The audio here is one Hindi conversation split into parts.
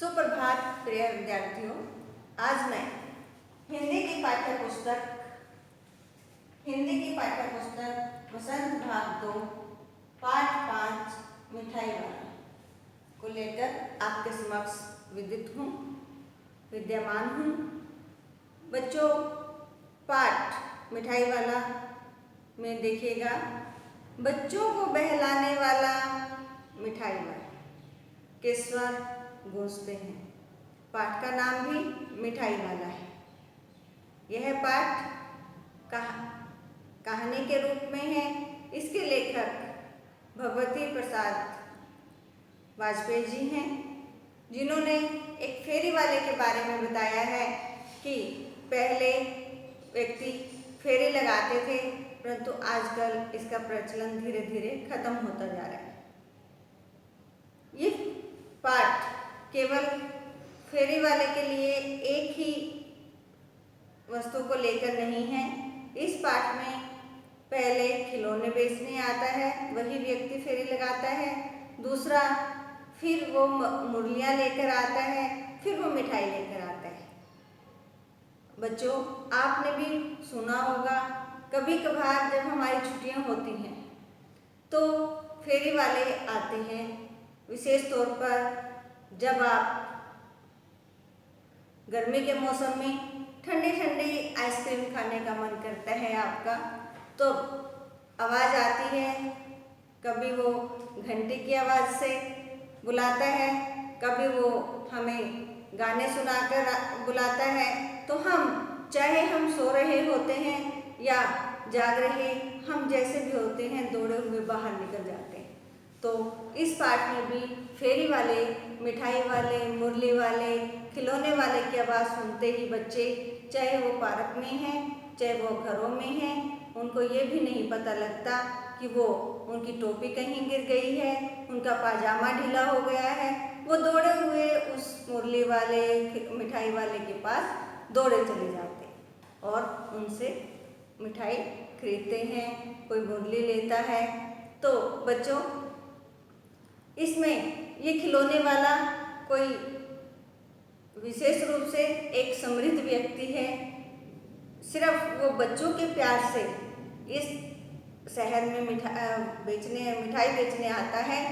सुप्रभात प्रिय विद्यार्थियों। आज मैं हिंदी की पाठ्य पुस्तक वसंत भाग 2 पाठ 5 मिठाई वाला को लेकर आपके समक्ष विद्यमान हूँ। बच्चों, पाठ मिठाई वाला में देखिएगा, बच्चों को बहलाने वाला मिठाई वाला के स्वर गूंजते हैं। पाठ का नाम भी मिठाई वाला है। यह पाठ कहानी के रूप में है। इसके लेखक भगवती प्रसाद वाजपेयी जी हैं, जिन्होंने एक फेरी वाले के बारे में बताया है कि पहले व्यक्ति फेरी लगाते थे, परंतु आजकल इसका प्रचलन धीरे धीरे खत्म होता जा रहा है। ये पाठ केवल फेरी वाले के लिए एक ही वस्तु को लेकर नहीं है। इस पाठ में पहले खिलौने बेचने आता है, वही व्यक्ति फेरी लगाता है। दूसरा, फिर वो मुरलियाँ लेकर आता है, फिर वो मिठाई लेकर आता है। बच्चों, आपने भी सुना होगा, कभी कभार जब हमारी छुट्टियाँ होती हैं तो फेरी वाले आते हैं। विशेष तौर पर जब आप गर्मी के मौसम में ठंडी ठंडी आइसक्रीम खाने का मन करता है आपका, तो आवाज़ आती है। कभी वो घंटी की आवाज़ से बुलाता है, कभी वो हमें गाने सुनाकर बुलाता है। तो हम, चाहे हम सो रहे होते हैं या जाग रहे, हम जैसे भी होते हैं, दौड़े हुए बाहर निकल जाते हैं। तो इस पाठ में भी फेरी वाले, मिठाई वाले, मुरली वाले, खिलौने वाले की आवाज़ सुनते ही बच्चे, चाहे वो पार्क में हैं, चाहे वो घरों में हैं, उनको ये भी नहीं पता लगता कि वो उनकी टोपी कहीं गिर गई है, उनका पाजामा ढीला हो गया है। वो दौड़े हुए उस मुरली वाले, मिठाई वाले के पास दौड़े चले जाते और उनसे मिठाई खरीदते हैं, कोई मुरली लेता है। तो बच्चों, इसमें ये खिलौने वाला कोई विशेष रूप से एक समृद्ध व्यक्ति है। सिर्फ वो बच्चों के प्यार से इस शहर में मिठाई बेचने आता है,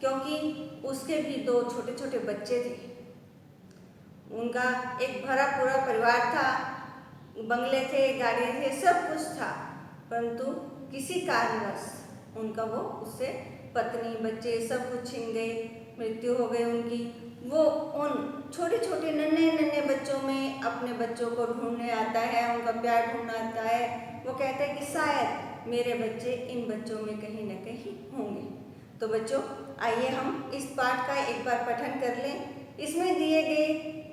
क्योंकि उसके भी 2 छोटे छोटे बच्चे थे। उनका एक भरा पूरा परिवार था, बंगले थे, गाड़ी थे, सब कुछ था, परंतु किसी कारणवश उनका वो उससे पत्नी, बच्चे सब कुछ छिन गए, मृत्यु हो गई उनकी। वो उन छोटे छोटे नन्हे बच्चों में अपने बच्चों को ढूंढने आता है, उनका प्यार ढूंढने आता है। वो कहता है कि शायद मेरे बच्चे इन बच्चों में कहीं न कहीं होंगे। तो बच्चों, आइए हम इस पाठ का एक बार पठन कर लें। इसमें दिए गए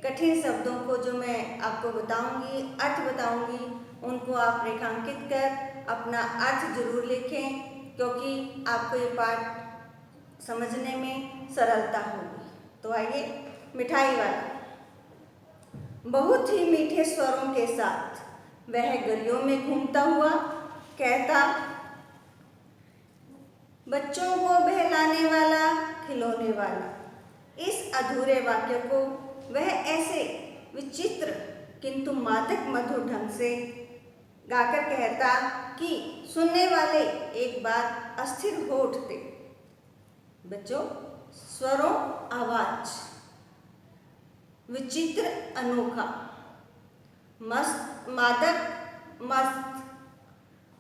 कठिन शब्दों को जो मैं आपको बताऊंगी, अर्थ बताऊंगी, उनको आप रेखांकित कर अपना अर्थ जरूर लिखें, क्योंकि आपको ये पाठ समझने में सरलता होगी। तो आइए, मिठाई वाला। बहुत ही मीठे स्वरों के साथ वह गलियों में घूमता हुआ कहता, बच्चों को बहलाने वाला, खिलौने वाला। इस अधूरे वाक्य को वह ऐसे विचित्र किंतु मादक मधुर ढंग से गाकर कहता कि सुनने वाले एक बार अस्थिर हो उठते। बच्चों, स्वरों, आवाज, विचित्र, अनोखा, मस्त, मादक, मस्त,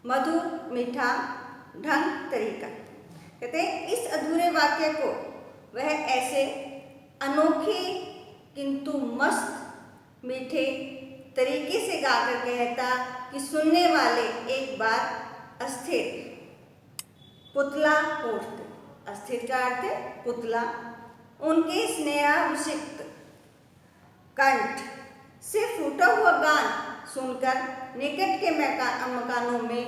मधुर, मीठा, ढंग, तरीका। कहते हैं इस अधूरे वाक्य को वह ऐसे अनोखे किंतु मस्त मीठे तरीके से गाकर कहता कि सुनने वाले एक बार अस्थिर, पुतला हो उठते। अस्थिर का अर्थ है पुतला। उनके स्नेहाभिषिक्त कंठ से फूटा हुआ गान सुनकर निकट के मकानों में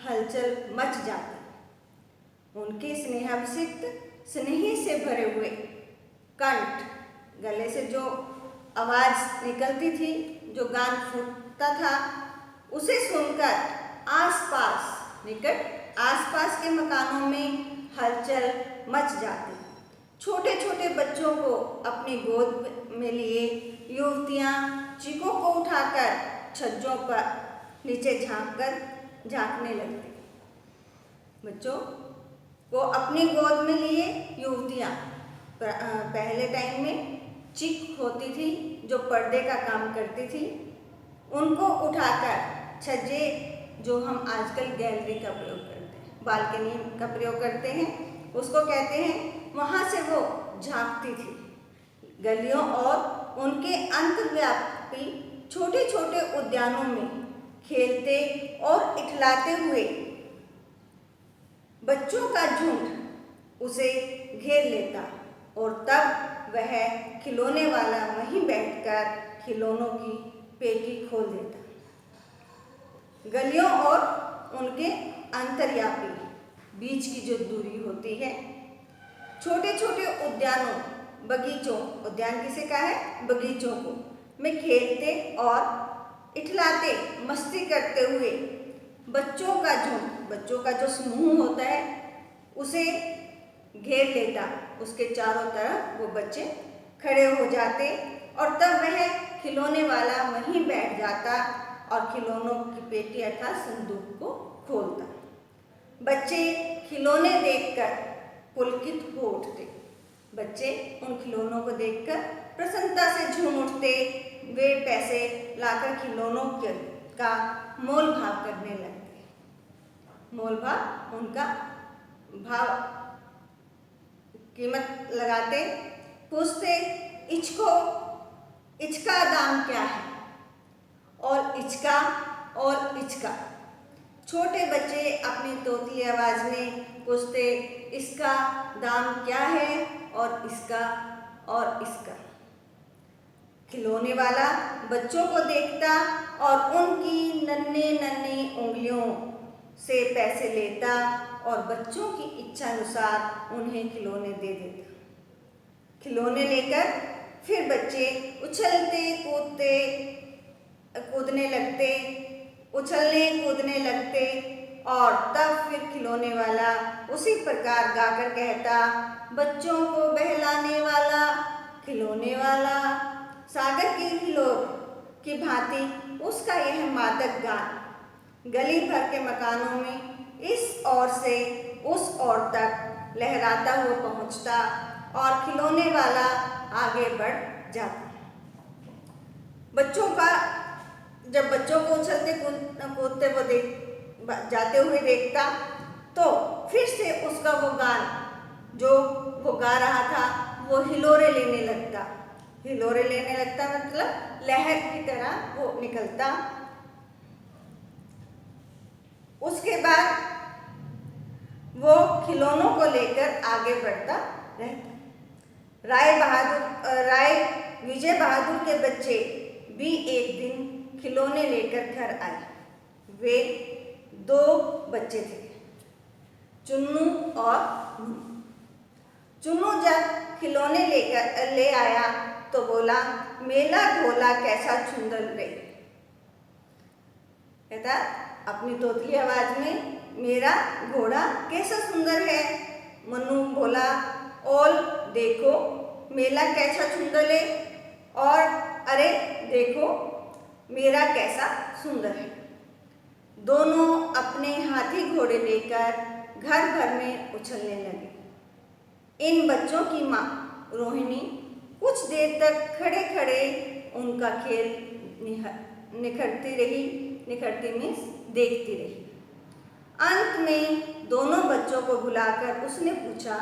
हलचल मच जाती। उनके स्नेहाभिषिक्त, स्नेही से भरे हुए कंठ, गले से जो आवाज निकलती थी, जो गान फूटता था, उसे सुनकर आसपास के मकानों में हलचल मच जाती। छोटे छोटे बच्चों को अपनी गोद में लिए युवतियां चिकों को उठाकर छज्जों पर नीचे झांकने लगती। बच्चों को अपनी गोद में लिए युवतियां पहले टाइम में चिक होती थी जो पर्दे का काम करती थी, उनको उठाकर छज्जे जो हम आजकल गैलरी का प्रयोग करते हैं, बालकनी का प्रयोग करते हैं, उसको कहते हैं, वहाँ से वो झांकती थी। गलियों और उनके अंतर्व्यापी छोटे छोटे उद्यानों में खेलते और इठलाते हुए बच्चों का झुंड उसे घेर लेता और तब वह खिलौने वाला वहीं बैठकर खिलौनों की पेटी खोल देता। गलियों और उनके अंतर्व्यापी बीच की जो दूरी होती है, छोटे छोटे उद्यानों बगीचों, उद्यान किसे कहा है, बगीचों को में खेलते और इठलाते मस्ती करते हुए बच्चों का झुंड, बच्चों का जो समूह होता है उसे घेर लेता। उसके चारों तरफ वो बच्चे खड़े हो जाते और तब वह खिलौने वाला वहीं बैठ जाता और खिलौनों की पेटी अर्थात संदूक को खोलता। बच्चे खिलौने देखकर पुलकित हो उठते। बच्चे उन खिलौनों को देखकर प्रसन्नता से झूम उठते। वे पैसे लाकर खिलौनों का मोल भाव करने लगते। मोल भाव, उनका भाव, कीमत लगाते, पूछते, इचका दाम क्या है, और इचका। छोटे बच्चे अपनी तोतली आवाज में पूछते, इसका दाम क्या है और इसका। खिलौने वाला बच्चों को देखता और उनकी नन्ही नन्ही उंगलियों से पैसे लेता और बच्चों की इच्छा अनुसार उन्हें खिलौने दे देता। खिलौने लेकर फिर बच्चे उछलने कूदने लगते और तब फिर खिलौने वाला उसी प्रकार गाकर कहता, बच्चों को बहलाने वाला खिलौने वाला, सागर की हिलोर की भांति उसका यह मादक गान गली भर के मकानों में इस ओर से उस ओर तक लहराता हुआ पहुंचता और खिलौने वाला आगे बढ़ जाता। जब बच्चों को उछलते कूदते वो जाते हुए देखता तो फिर से उसका वो गान जो वो गा रहा था वो हिलोरे लेने लगता। मतलब लहर की तरह वो निकलता। उसके बाद वो खिलौनों को लेकर आगे बढ़ता रहता। राय विजय बहादुर के बच्चे भी एक दिन खिलौने लेकर घर आए। वे 2 बच्चे थे, चुन्नू और मुन्नू। चुन्नू जब खिलौने ले आया तो बोला, मेला घोला कैसा सुंदर रे। कहता अपनी तोतली आवाज में, मेरा घोड़ा कैसा सुंदर है। मुन्नू बोला, ओल देखो मेला कैसा सुंदर है, और अरे देखो मेरा कैसा सुंदर है। दोनों अपने हाथी घोड़े लेकर घर भर में उछलने लगे। इन बच्चों की माँ रोहिणी कुछ देर तक खड़े खड़े उनका खेल निखरती मीन्स देखती रही। अंत में दोनों बच्चों को बुलाकर उसने पूछा,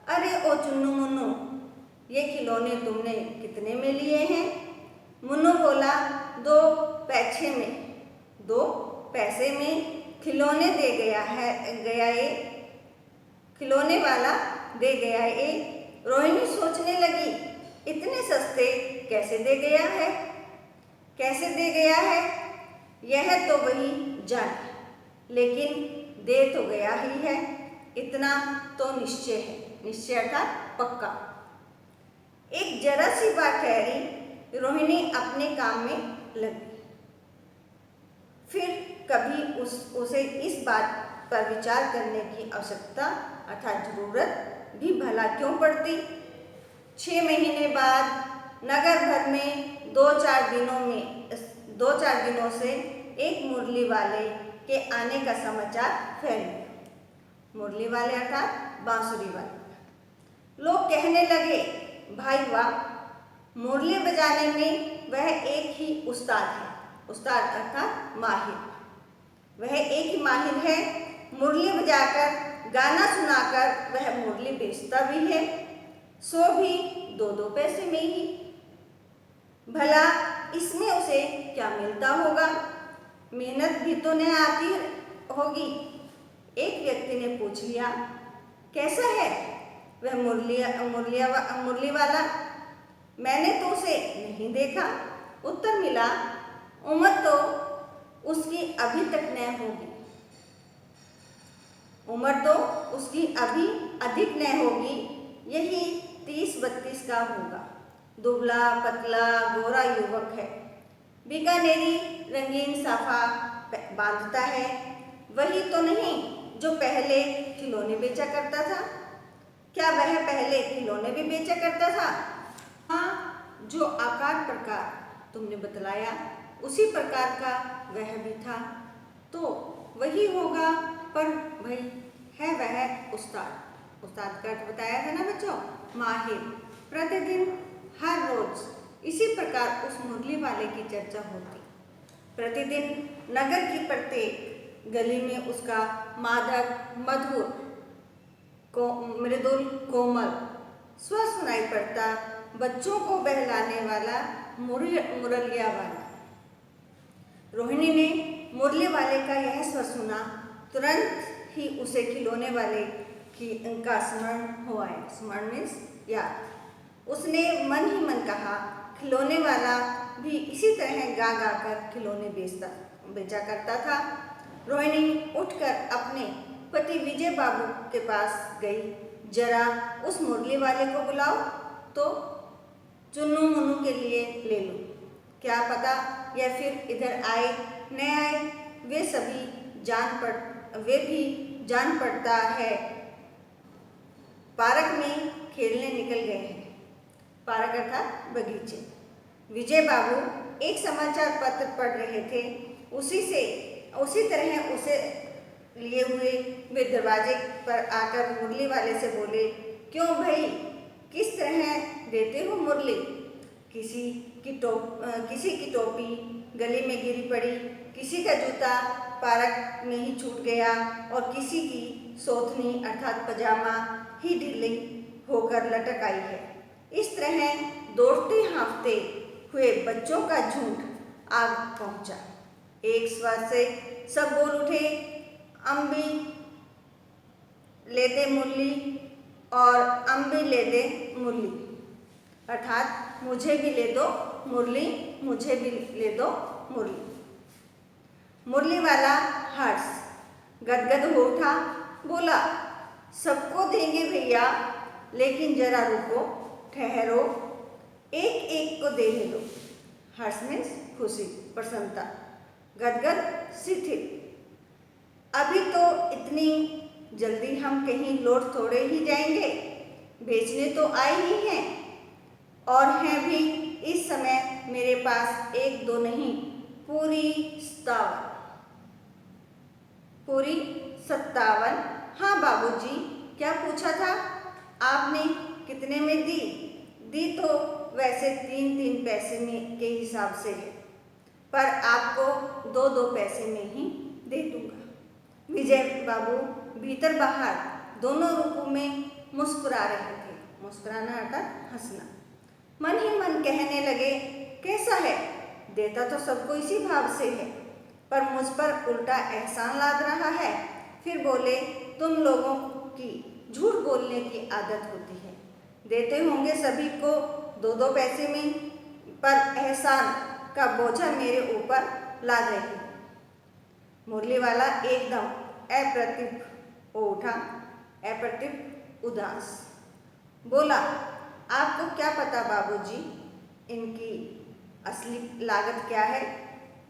अरे ओ चुन्नू मुन्नू, ये खिलौने तुमने कितने में लिए हैं? मुन्नू बोला, 2 पैसे में खिलौने खिलौने वाला दे गया ये। रोहिणी सोचने लगी, इतने सस्ते कैसे दे गया है, यह तो वही जाने, लेकिन दे तो गया ही है, इतना तो निश्चय है। निश्चय अर्थात पक्का। एक जरा सी बात ठहरी, रोहिणी अपने काम में लगी। फिर कभी उसे इस बात पर विचार करने की आवश्यकता अर्थात जरूरत भी भला क्यों पड़ती। 6 महीने बाद नगर भर में 2-4 दिनों से एक मुरली वाले के आने का समाचार फैल गया। मुरली वाले अर्थात बांसुरी वाले। लोग कहने लगे, भाई वाह, मुरली बजाने में वह एक ही उस्ताद है। उस्ताद अर्थात माहिर। वह एक ही माहिर है। मुरली बजाकर गाना सुनाकर वह मुरली बेचता भी है, सो भी 2-2 पैसे में ही। भला इसमें उसे क्या मिलता होगा? मेहनत भी तो नहीं आती होगी। एक व्यक्ति ने पूछ लिया, कैसा है वह मुरली वाला? मैंने तो उसे नहीं देखा। उत्तर मिला, उम्र तो उसकी अभी तक न होगी। उम्र तो उसकी अभी अधिक न होगी, यही 30-32 का होगा। दुबला पतला गोरा युवक है। बीकानेरी रंगीन साफा बांधता है। वही तो नहीं जो पहले खिलौने बेचा करता था। क्या वह पहले खिलौने भी बेचा करता था? हाँ, जो आकार प्रकार तुमने बतलाया उसी प्रकार का वह भी था। तो वही होगा, पर भाई है वह उस्ताद। उस्ताद का अर्थ बताया था ना बच्चों, माहिर। प्रतिदिन हर रोज इसी प्रकार उस मुरली वाले की चर्चा होती। प्रतिदिन नगर की प्रत्येक गली में उसका मादक मधुर मृदुल कोमल स्वर सुनाई पड़ता। बच्चों को बहलाने वाला मुरलिया वाला। रोहिणी ने मुरली वाले का यह स्वर सुना, तुरंत ही उसे खिलौने वाले का स्मरण हो आया। स्मरण मीन्स याद। उसने मन ही मन कहा, खिलौने वाला भी इसी तरह गा गा कर खिलौने बेचा करता था। रोहिणी उठकर अपने पति विजय बाबू के पास गई। जरा उस मुरली वाले को बुलाओ तो चुन्नू मुन्नू के लिए ले लो। क्या पता यह फिर इधर आए न आए। वे भी जान पड़ता है पार्क में खेलने निकल गए हैं। पार्क अर्थात बगीचे। विजय बाबू एक समाचार पत्र पढ़ रहे थे। उसी तरह उसे लिए हुए वे दरवाजे पर आकर मुरली वाले से बोले, क्यों भाई, किस तरह देते हो मुरली? किसी की टोपी गली में गिरी पड़ी, किसी का जूता पार्क में ही छूट गया और किसी की सोथनी अर्थात पजामा ही ढीली होकर लटक आई है। इस तरह दौड़ते हाँफते हुए बच्चों का झुंड आ पहुंचा। एक स्वर से सब बोल उठे, अम्बी ले दे मुरली और अम्बी ले दे मुरली, अर्थात मुझे भी ले दो मुरली, मुझे भी ले दो मुरली। मुरली वाला हर्ष गदगद हो उठा, बोला, सबको देंगे भैया, लेकिन जरा रुको, ठहरो, एक एक को देने दो। हर्ष मीन्स खुशी, प्रसन्नता। गदगद शिथिल, अभी तो इतनी जल्दी हम कहीं लौट थोड़े ही जाएंगे, बेचने तो आए ही हैं, और हैं भी इस समय मेरे पास 1-2 नहीं, पूरी 57। हाँ बाबूजी, क्या पूछा था आपने? कितने में दी? दी तो वैसे 3-3 पैसे में के हिसाब से है, पर आपको 2-2 पैसे में ही दे दूंगा। विजय बाबू भीतर बाहर दोनों रूपों में मुस्कुरा रहे थे। मुस्कुराना अर्थात हंसना। मन ही मन कहने लगे, कैसा है, देता तो सबको इसी भाव से है, पर मुझ पर उल्टा एहसान लाद रहा है। फिर बोले, तुम लोगों की झूठ बोलने की आदत होती है, देते होंगे सभी को 2-2 पैसे में, पर एहसान का बोझा मेरे ऊपर लाद रही है। मुरली वाला एकदम अप्रतिभ हो उठा, अप्रतिभ उदास। बोला, आपको क्या पता बाबूजी, इनकी असली लागत क्या है?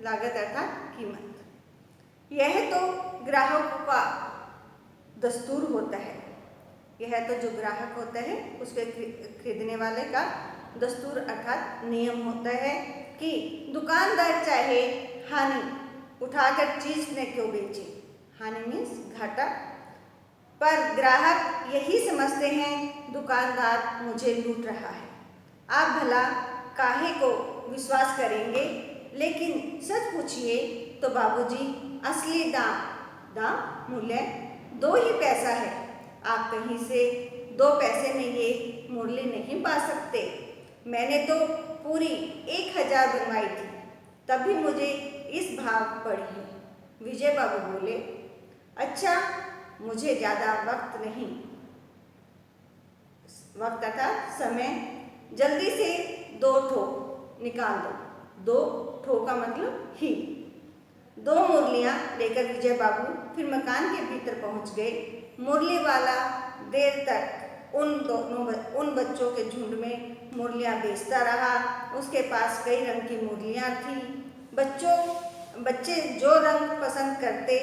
लागत अर्थात कीमत। यह तो ग्राहकों का दस्तूर होता है। यह तो जो ग्राहक होता है उसके खरीदने वाले का दस्तूर अर्थात नियम होता है कि दुकानदार चाहे हानि उठाकर चीज ने क्यों बेचे, हानि मीन्स घाटा, पर ग्राहक यही समझते हैं दुकानदार मुझे लूट रहा है। आप भला काहे को विश्वास करेंगे, लेकिन सच पूछिए तो बाबूजी असली दाम मूल्य 2 ही पैसा है। आप कहीं से 2 पैसे में ये मुरली नहीं पा सकते। मैंने तो पूरी 1000 बनवाई थी, तभी मुझे इस भाव पड़ी है। विजय बाबू बोले, अच्छा मुझे ज़्यादा वक्त नहीं, वक्त था समय, जल्दी से 2 ठो निकाल दो। 2 ठो का मतलब ही। 2 मुरलियाँ लेकर विजय बाबू फिर मकान के भीतर पहुंच गए। मुरली वाला देर तक उन बच्चों के झुंड में मुरलियाँ बेचता रहा। उसके पास कई रंग की मुरलियाँ थी। बच्चे जो रंग पसंद करते,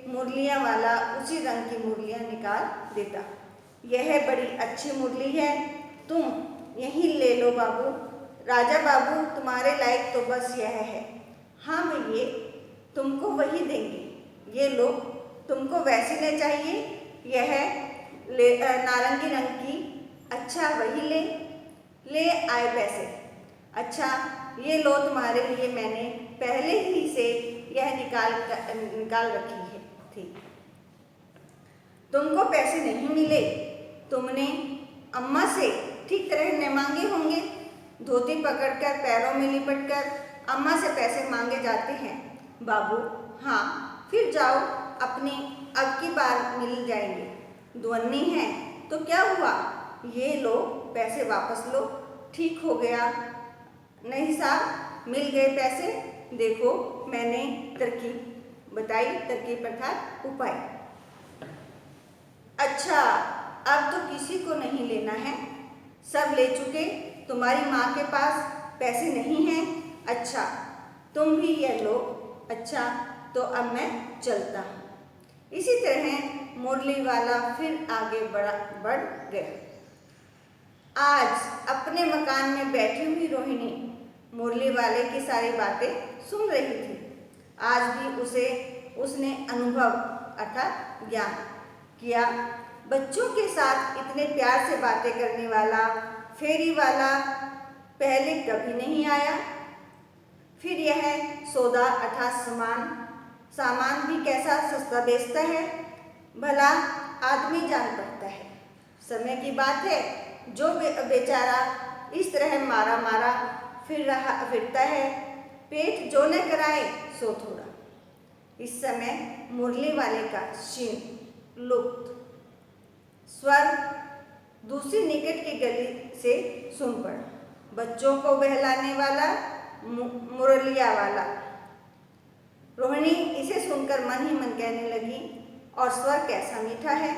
मुरलियाँ वाला उसी रंग की मुरलियाँ निकाल देता। यह बड़ी अच्छी मुरली है, तुम यही ले लो बाबू। राजा बाबू तुम्हारे लायक तो बस यह है। हाँ भैया, तुमको वही देंगे। ये लो, तुमको वैसी ले चाहिए, यह नारंगी रंग की। अच्छा वही ले आए पैसे। अच्छा ये लो, तुम्हारे लिए मैंने पहले ही से यह निकाल रखी है थी। तुमको पैसे नहीं मिले, तुमने अम्मा से ठीक तरह न मांगे होंगे। धोती पकड़कर पैरों में लिपटकर अम्मा से पैसे मांगे जाते हैं बाबू। हाँ फिर जाओ, अपनी अब की बार मिल जाएंगे। दुअन्नी है तो क्या हुआ, ये लो पैसे वापस लो, ठीक हो गया। नहीं साहब, मिल गए पैसे। देखो मैंने तरकीब बताई, तरकीब अर्थात उपाय। अच्छा अब तो किसी को नहीं लेना है, सब ले चुके। तुम्हारी माँ के पास पैसे नहीं हैं। अच्छा तुम भी ये लो। अच्छा तो अब मैं चलता हूँ। इसी तरह मुरली वाला फिर आगे बढ़ गया। आज अपने मकान में बैठी हुई रोहिणी मुरली वाले की सारी बातें सुन रही थी। आज भी उसने अनुभव अर्थात ज्ञान किया। बच्चों के साथ इतने प्यार से बातें करने वाला फेरी वाला पहले कभी नहीं आया। फिर यह सौदा अर्थात सामान भी कैसा सस्ता बेचता है, भला आदमी जान पड़ता है। समय की बात है, जो बेचारा इस तरह मारा फिरता है, पेट जो न कराए सो थोड़ा। इस समय मुरली वाले का क्षीण लुप्त स्वर दूसरी निकट की गली से सुन पड़ा। बच्चों को बहलाने वाला मुरलिया वाला। रोहिणी इसे सुनकर मन ही मन कहने लगी, और स्वर कैसा मीठा है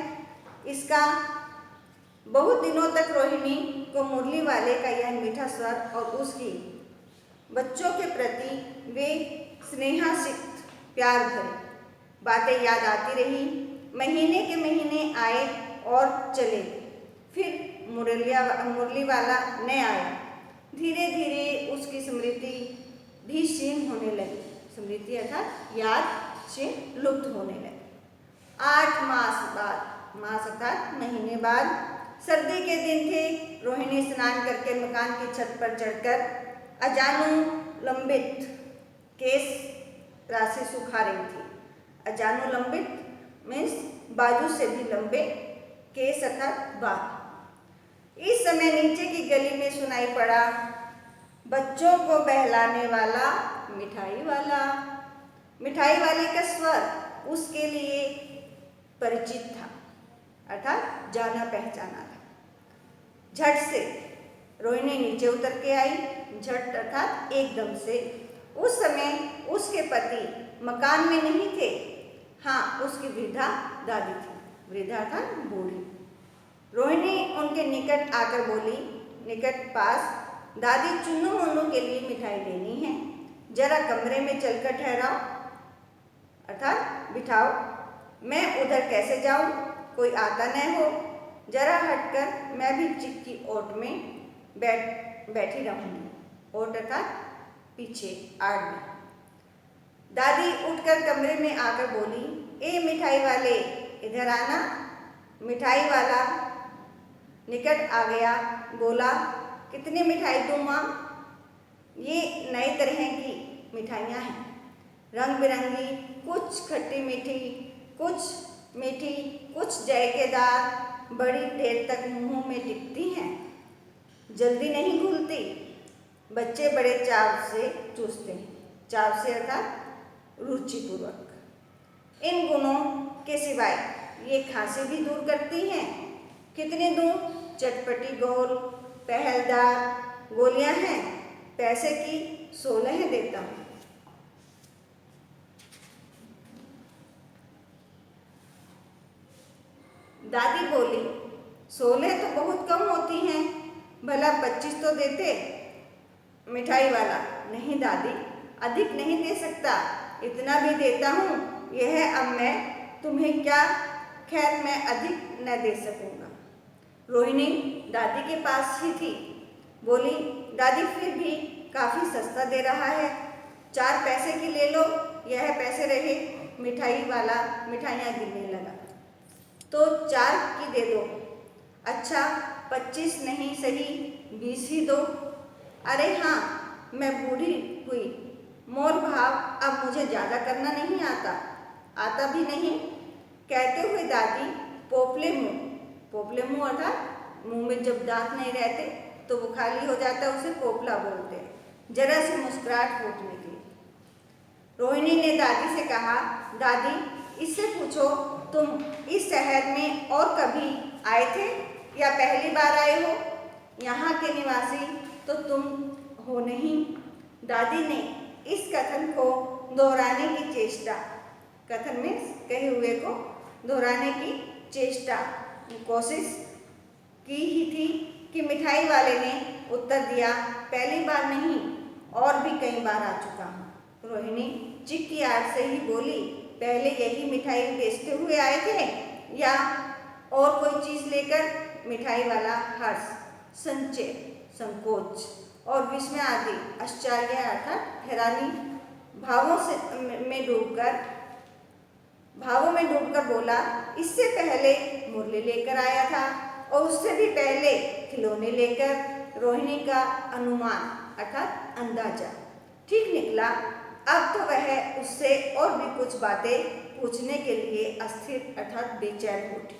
इसका। बहुत दिनों तक रोहिणी को मुरली वाले का यह मीठा स्वर और उसकी बच्चों के प्रति वे स्नेहासिक्त प्यार भरी बातें याद आती रही। महीने के महीने आए और चले, फिर मुरली वाला न आया। धीरे धीरे उसकी स्मृति भी क्षीण होने लगी। स्मृति अर्थात याद से लुप्त होने लगी। 8 मास अर्थात महीने बाद सर्दी के दिन थे। रोहिणी स्नान करके मकान की छत पर चढ़कर अजानू लंबित केस राशि सुखा रही थी। अजानू लंबित मीन्स बाजू से भी लंबे, केस अर्थात बाल। इस समय नीचे की गली में सुनाई पड़ा, बच्चों को बहलाने वाला मिठाई वाला। मिठाई वाले का स्वर उसके लिए परिचित था अर्थात जाना पहचाना था। झट से रोहिणी नीचे उतर के आई। झट अर्थात एकदम से। उस समय उसके पति मकान में नहीं थे। हाँ, उसकी वृद्धा दादी थी। वृद्धा था बूढ़ी। रोहिणी उनके निकट आकर बोली, निकट पास, दादी चुन्नू मुन्नू के लिए मिठाई लेनी है, जरा कमरे में चलकर ठहराओ अर्थात बिठाओ। मैं उधर कैसे जाऊं? कोई आता न हो, जरा हटकर मैं भी चिक की ओट में बैठी रहूंगी। ओट अर्थात पीछे, आड़ में। दादी उठकर कमरे में आकर बोली, ए मिठाई वाले, इधर आना। मिठाई वाला निकट आ गया, बोला, कितनी मिठाई दूं माँ? ये नई तरह की मिठाइयाँ हैं, रंग बिरंगी, कुछ खट्टी मीठी, कुछ जायकेदार, बड़ी देर तक मुंह में टिकती हैं, जल्दी नहीं घुलती। बच्चे बड़े चाव से चूसते हैं, चाव से अर्थात रुचिपूर्वक। इन गुणों के सिवाय ये खांसी भी दूर करती हैं। कितनी दूं? चटपटी गोल पहलदार गोलियां हैं, पैसे की 16 देता हूँ। दादी बोली, 16 तो बहुत कम होती हैं, भला 25 तो देते। मिठाई वाला, नहीं दादी, अधिक नहीं दे सकता, इतना भी देता हूँ, यह अब मैं तुम्हें क्या, खैर मैं अधिक न दे सकूँगा। रोहिणी दादी के पास ही थी, बोली, दादी फिर भी काफ़ी सस्ता दे रहा है, 4 पैसे की ले लो, यह पैसे रहे। मिठाई वाला मिठाइयाँ गिनने लगा। तो 4 की दे दो। अच्छा 25 नहीं सही, 20 ही दो। अरे हाँ, मैं बूढ़ी हुई, मोल भाव अब मुझे ज़्यादा करना नहीं आता भी नहीं। कहते हुए दादी पोपले मुँह अर्थात मुँह में जब दांत नहीं रहते तो वो खाली हो जाता है, उसे पोपला बोलते हैं, जरा सी मुस्कुराहट फूट निकली। रोहिणी ने दादी से कहा, दादी इससे पूछो, तुम इस शहर में और कभी आए थे या पहली बार आए हो? यहाँ के निवासी तो तुम हो नहीं। दादी ने इस कथन को दोहराने की चेष्टा, कथन में कहे हुए को दोहराने की कोशिश की ही थी कि मिठाई वाले ने उत्तर दिया, पहली बार नहीं, और भी कई बार आ चुका हूँ। रोहिणी चिक की आड़ से ही बोली, पहले यही मिठाई बेचते हुए आए थे या और कोई चीज़ लेकर? मिठाई वाला हर्ष, संचय, संकोच और विस्मय आदि आश्चर्य अर्थात हैरानी भावों में डूबकर बोला, इससे पहले मुरली लेकर आया था और उससे भी पहले खिलौने लेकर। रोहिणी का अनुमान अर्थात अंदाजा ठीक निकला। अब तो वह उससे और भी कुछ बातें पूछने के लिए अस्थिर अर्थात बेचैन उठी।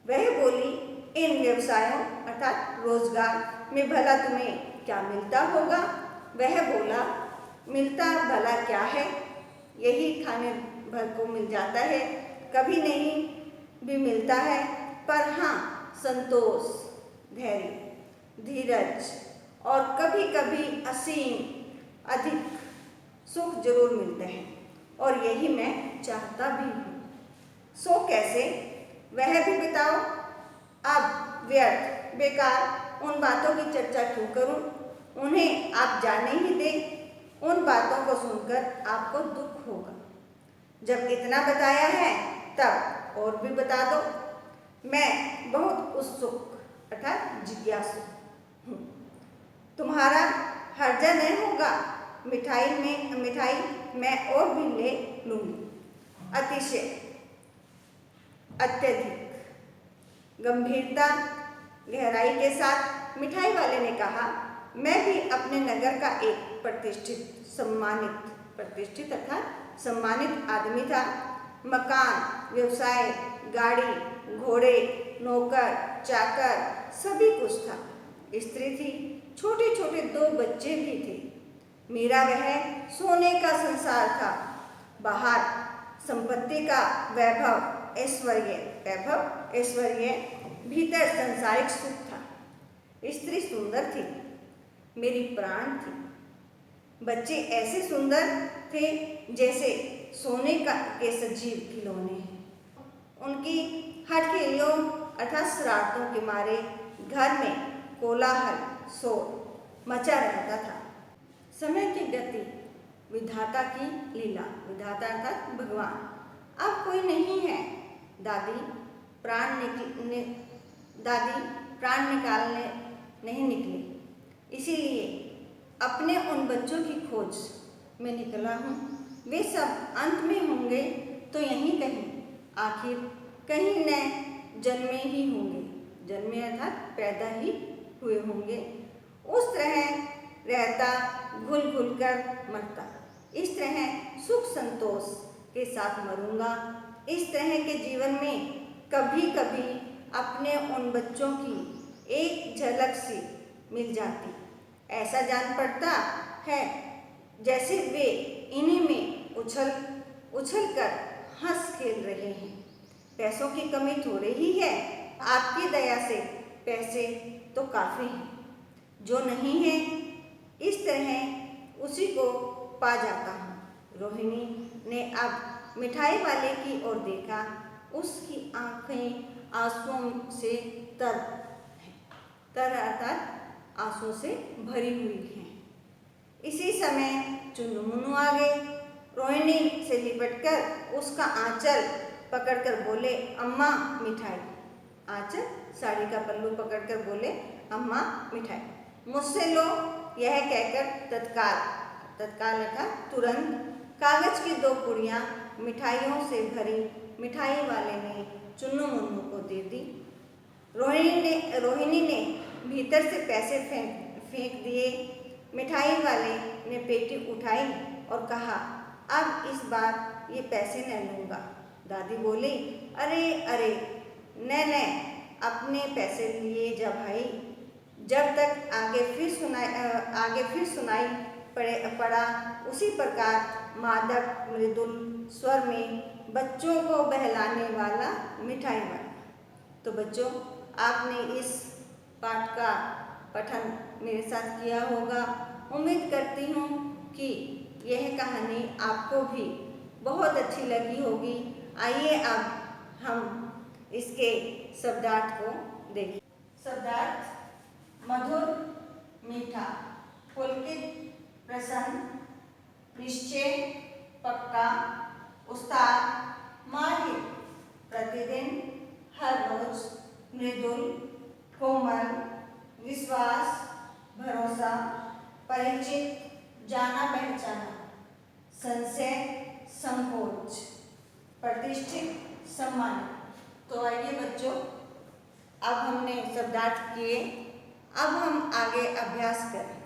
वह बोली, इन व्यवसायों अर्थात रोजगार में भला तुम्हें क्या मिलता होगा? वह बोला, मिलता भला क्या है, यही खाने भर को मिल जाता है, कभी नहीं भी मिलता है, पर हाँ संतोष, धैर्य, धीरज और कभी कभी असीम अधिक सुख जरूर मिलते हैं, और यही मैं चाहता भी हूँ। सो कैसे, वह भी बताओ। अब व्यर्थ बेकार उन बातों की चर्चा क्यों करूं? उन्हें आप जाने ही दें। उन बातों को सुनकर आपको दुख होगा। जब इतना बताया है तब और भी बता दो। मैं बहुत उत्सुक अर्थात जिज्ञासु हूँ। तुम्हारा हर्जा नहीं होगा, मिठाई मैं और भी ले लूँगी। अतिशय, अत्यधिक गंभीरता गहराई के साथ मिठाई वाले ने कहा, मैं भी अपने नगर का एक प्रतिष्ठित अर्थात सम्मानित आदमी था। मकान, व्यवसाय, गाड़ी, घोड़े, नौकर, चाकर सभी कुछ था। स्त्री थी, छोटे छोटे 2 बच्चे भी थे। मेरा वह सोने का संसार था। बाहर संपत्ति का वैभव ऐश्वर्य, भीतर संसारिक सुख था। स्त्री सुंदर थी, मेरी प्राण थी। बच्चे ऐसे सुंदर थे जैसे सोने के सजीव खिलौने हैं। उनकी हठखेलियों अर्थात शरारतों के मारे घर में कोलाहल शोर मचा रहता था। समय की गति, विधाता की लीला, विधाता अर्थात भगवान, अब कोई नहीं है। दादी दादी प्राण निकालने नहीं निकली। इसीलिए अपने उन बच्चों की खोज में निकला हूँ। वे सब अंत में होंगे तो यहीं कहीं, आखिर कहीं न जन्मे ही होंगे। जन्मे अर्थात पैदा ही हुए होंगे। उस तरह रहता, घुल घुल कर मरता। इस तरह सुख संतोष के साथ मरूंगा। इस तरह के जीवन में कभी कभी अपने उन बच्चों की एक झलक सी मिल जाती। ऐसा जान पड़ता है जैसे वे इन्हीं में उछल उछल कर हंस खेल रहे हैं। पैसों की कमी थोड़ी ही है, आपकी दया से पैसे तो काफ़ी हैं। जो नहीं है इस तरह उसी को पा जाता हूँ। रोहिणी ने अब मिठाई वाले की ओर देखा। उसकी आंखें आंसुओं से तर अर्थात आंसुओं से भरी हुई हैं। इसी समय चुन्नू मुन्नू आ गए। रोहिणी से लिपटकर उसका आंचल पकड़कर बोले, अम्मा मिठाई। आंचल साड़ी का पल्लू पकड़कर बोले, अम्मा मिठाई मुझसे लो। यह कहकर तत्काल अर्थात तुरंत कागज की 2 पुड़ियाँ मिठाइयों से भरी मिठाई वाले ने चुन्नू मुन्नू को दे दी। रोहिणी ने भीतर से पैसे फेंक दिए। मिठाई वाले ने पेटी उठाई और कहा, अब इस बार ये पैसे न लूँगा। दादी बोली, अरे अरे न अपने पैसे लिए जा भाई। जब तक आगे फिर सुनाई पड़ा उसी प्रकार मादक मृदुल स्वर में बच्चों को बहलाने वाला मिठाई वाला। तो बच्चों, आपने इस पाठ का पठन मेरे साथ किया होगा। उम्मीद करती हूँ कि यह कहानी आपको भी बहुत अच्छी लगी होगी। आइए अब हम इसके शब्दार्थ को देखें। शब्दार्थ: मधुर, मीठा, पुलकित, प्रसन्न, निश्चय, पक्का, उस्ताद, माहिर, प्रतिदिन, हर रोज, मृदुल, कोमल, विश्वास, भरोसा, परिचित, जाना पहचाना, संशय, संकोच, प्रतिष्ठित, सम्मानित। तो आइए बच्चों, अब हमने शब्दार्थ किए, अब हम आगे अभ्यास करें।